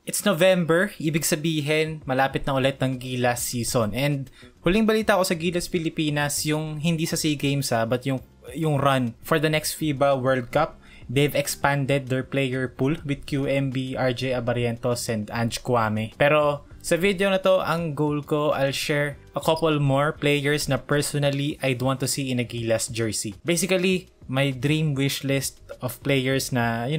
It's November, ibig sabihin malapit na ulit ng Gilas season. And huling balita ko sa Gilas Pilipinas, yung hindi sa SEA Games but yung run for the next FIBA World Cup. They've expanded their player pool with QMB, RJ Abarientos, and Ange Kwame. Pero sa video na to, ang goal ko, I'll share a couple more players na personally I'd want to see in a Gilas jersey. Basically, my dream wish list of players na,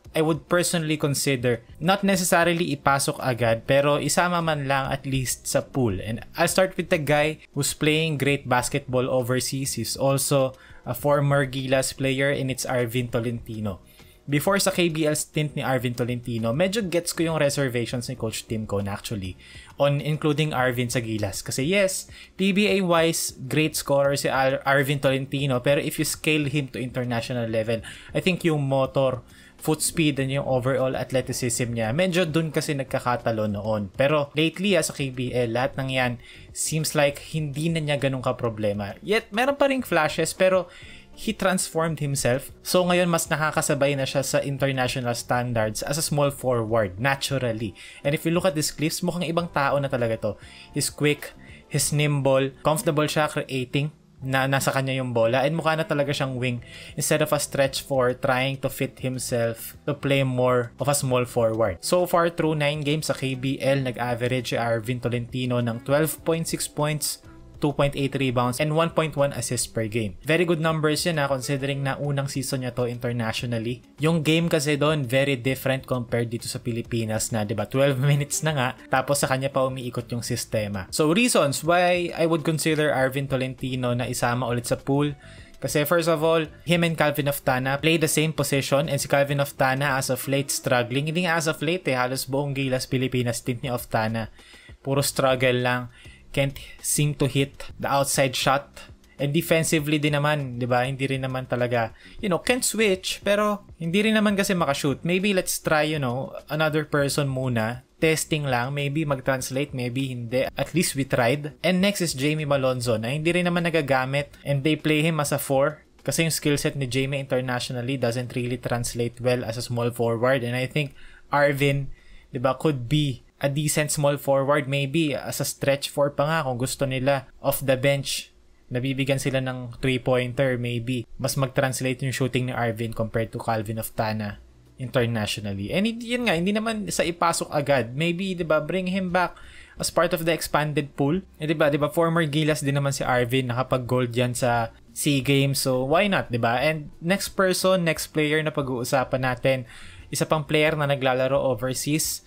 I would personally consider, not necessarily ipasok agad, pero isama man lang at least sa pool. And I'll start with the guy who's playing great basketball overseas. He's also a former Gilas player, and it's Arvin Tolentino. Before sa KBL stint ni Arvin Tolentino, medyo gets ko yung reservations ni Coach Tim Cone actually on including Arvin sa Gilas. Kasi yes, PBA-wise, great scorer si Arvin Tolentino, pero if you scale him to international level, I think yung motor, foot speed, and yung overall athleticism niya, medyo dun kasi nagkakatalo noon. Pero lately sa KBL, lahat ng yan seems like hindi na niya ganun ka-problema. Yet, meron pa ring flashes, pero he transformed himself. So ngayon, mas nakakasabay na siya sa international standards as a small forward, naturally. And if you look at these clips, mukhang ibang tao na talaga to. He's quick, he's nimble, comfortable siya creating na nasa kanya yung bola, and mukha na talaga siyang wing instead of a stretch four trying to fit himself to play more of a small forward. So far through 9 games sa KBL, nag-average si Arvin Tolentino ng 12.6 points, 2.8 rebounds, and 1.1 assists per game. Very good numbers yun considering na unang season niya to internationally. Yung game kasi doon, very different compared dito sa Pilipinas na, 12 minutes na nga, tapos sa kanya pa umiikot yung sistema. So, reasons why I would consider Arvin Tolentino na isama ulit sa pool. Kasi first of all, him and Calvin Oftana play the same position, and si Calvin Oftana as of late struggling. Hindi nga as of late halos buong Gilas Pilipinas stint ni Oftana. Puro struggle lang. Can't seem to hit the outside shot. And defensively din naman, hindi rin naman talaga, can't switch, pero hindi rin naman kasi makashoot. Maybe let's try, another person muna. Testing lang, maybe mag-translate, maybe hindi. At least we tried. And next is Jamie Malonzo na hindi rin naman nagagamit, and they play him as a 4. Kasi yung skill set ni Jamie internationally doesn't really translate well as a small forward. And I think Arvin, could be a decent small forward, maybe as a stretch 4 pa nga kung gusto nila. Off the bench, nabibigyan sila ng 3-pointer, maybe mas mag-translate yung shooting ni Arvin compared to Calvin Oftana internationally. And yun nga, hindi naman sa ipasok agad. Maybe, bring him back as part of the expanded pool. Former Gilas din naman si Arvin, nakapag-gold yan sa SEA Games, so why not, And next player na pag-uusapan natin, isa pang player na naglalaro overseas,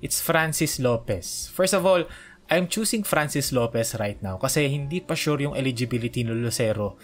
it's Francis Lopez. First of all, I'm choosing Francis Lopez right now kasi hindi pa sure yung eligibility ni Lucero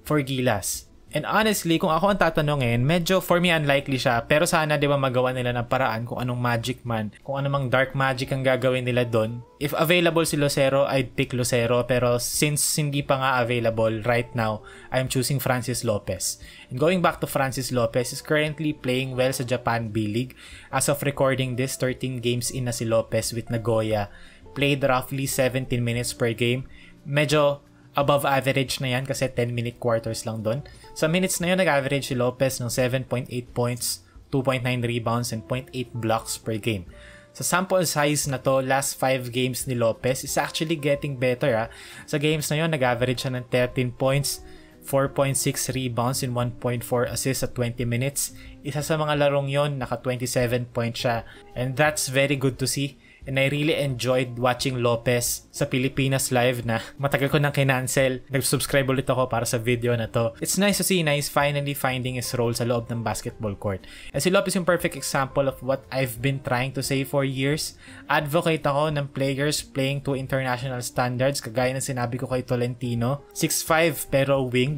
for Gilas. And honestly, kung ako ang tatanungin, medyo for me unlikely siya. Pero sana magawa nila ng paraan kung anong magic man, kung anong dark magic ang gagawin nila doon. If available si Lucero, I'd pick Lucero. Pero since hindi pa nga available right now, I'm choosing Francis Lopez. And going back to Francis Lopez, is currently playing well sa Japan B-League. As of recording this, 13 games in na si Lopez with Nagoya. Played roughly 17 minutes per game. Medyo above average na yan kasi 10-minute quarters lang doon. Sa minutes na yun, nag-average si Lopez ng 7.8 points, 2.9 rebounds, and 0.8 blocks per game. Sa sample size na to, last 5 games ni Lopez is actually getting better. Sa games na yun, nag-average siya ng 13 points, 4.6 rebounds, and 1.4 assists at 20 minutes. Isa sa mga larong yon, naka 27 points siya. And that's very good to see. And I really enjoyed watching Lopez sa Pilipinas live na matagal ko nang kinancel. Nag-subscribe ulit ako para sa video na to. It's nice to see Nice finally finding his role sa loob ng basketball court. And si Lopez yung perfect example of what I've been trying to say for years. Advocate ako ng players playing to international standards, kagaya ng sinabi ko kay Tolentino. 6'5" pero wing,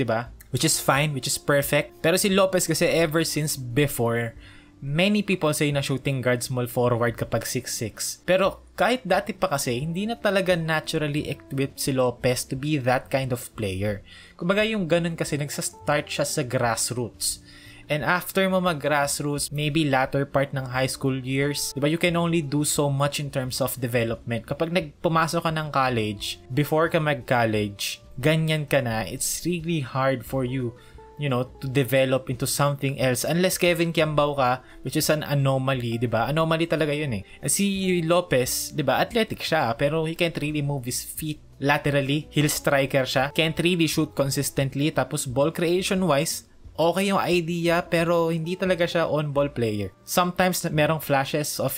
Which is fine, which is perfect. Pero si Lopez kasi ever since before, many people say na shooting guard small forward kapag 6'6". Pero kahit dati pa kasi, hindi na talaga naturally equipped si Lopez to be that kind of player. Kumbaga yung ganun kasi nagsa-start siya sa grassroots. And after mo mag-grassroots, maybe latter part ng high school years, you can only do so much in terms of development. Kapag pumasok ka ng college, before ka mag-college, ganyan ka na, it's really hard for you to develop into something else unless Kevin Kiambao ka, which is an anomaly, 'di ba? Anomaly talaga 'yun eh. Si Lopez, 'di ba? Athletic siya, pero he can't really move his feet laterally. Heel striker siya. Can't really shoot consistently. Tapos ball creation wise, okay yung idea, pero hindi talaga siya on-ball player. Sometimes merong flashes of,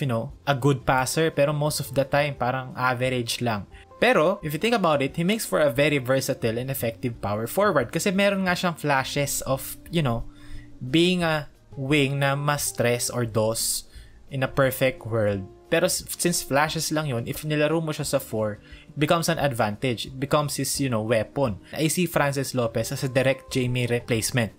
a good passer, pero most of the time parang average lang. Pero, if you think about it, he makes for a very versatile and effective power forward kasi meron nga siyang flashes of, being a wing na mas stress or dos in a perfect world. Pero since flashes lang yun, if nilaro mo siya sa 4, it becomes an advantage. It becomes his, weapon. I see Francis Lopez as a direct Jamie replacement.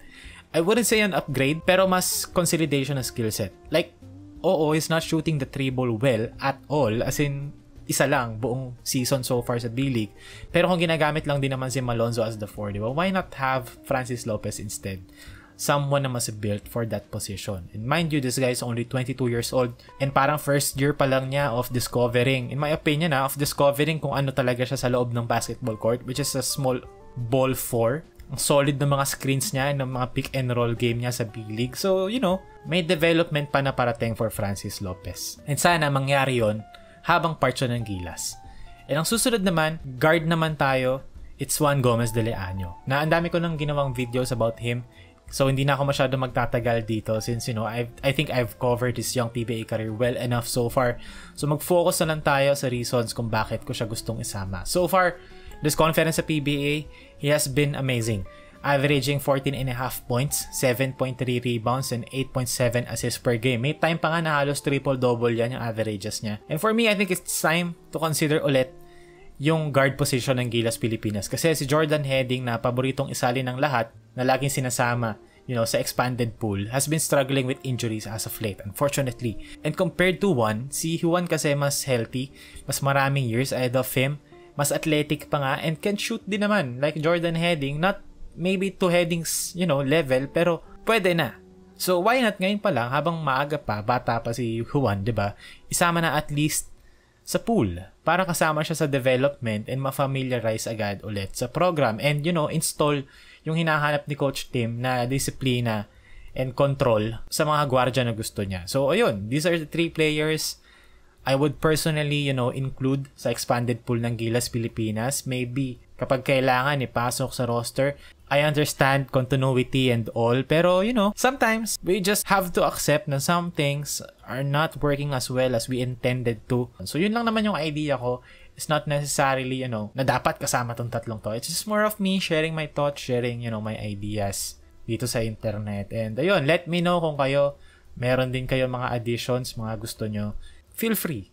I wouldn't say an upgrade, pero mas consolidation ng skill set. Like, he's not shooting the 3 ball well at all, as in, isa lang buong season so far sa B-League. Pero kung ginagamit lang din naman si Malonzo as the 4, di ba? Why not have Francis Lopez instead? Someone na mas built for that position. And mind you, this guy is only 22 years old and parang first year pa lang niya of discovering, in my opinion of discovering kung ano talaga siya sa loob ng basketball court, which is a small ball 4. Ang solid ng mga screens niya, ng mga pick and roll game niya sa B-League. So, may development pa na parating for Francis Lopez. And sana mangyari yon habang part siya ng Gilas. And ang susunod naman, guard naman tayo, it's Juan Gomez de Leaño. Na ang dami ko nang ginawang videos about him. So hindi na ako masyado magtatagal dito since I think I've covered his young PBA career well enough so far. So mag-focus na lang tayo sa reasons kung bakit ko siya gustong isama. So far, this conference sa PBA, he has been amazing. Averaging 14.5 points, 7.3 rebounds, and 8.7 assists per game. May time pa nga na halos triple-double yan yung averages niya. And for me, I think it's time to consider ulit yung guard position ng Gilas Pilipinas. Kasi si Jordan Heading na paboritong isali ng lahat, na laging sinasama sa expanded pool, has been struggling with injuries as of late, unfortunately. And compared to Juan, si Juan kasi mas healthy, mas maraming years ahead of him, mas athletic pa nga, and can shoot din naman. Like Jordan Heading, not maybe to Heading's, level, pero pwede na. So, why not ngayon pa lang, habang maaga pa, bata pa si Juan, diba? Isama na at least sa pool para kasama siya sa development and ma-familiarize agad ulit sa program and, install yung hinahanap ni Coach Tim na disiplina and control sa mga gwardiya na gusto niya. So, ayun, these are the 3 players I would personally, include sa expanded pool ng Gilas Pilipinas. Maybe kapag kailangan ipasok sa roster. I understand continuity and all, pero sometimes we just have to accept na some things are not working as well as we intended to. So yun lang naman yung idea ko. It's not necessarily, na dapat kasama tong tatlong to. It's just more of me sharing my thoughts, sharing, my ideas dito sa internet. And ayun, let me know kung kayo meron din kayo mga additions, mga gusto nyo. Feel free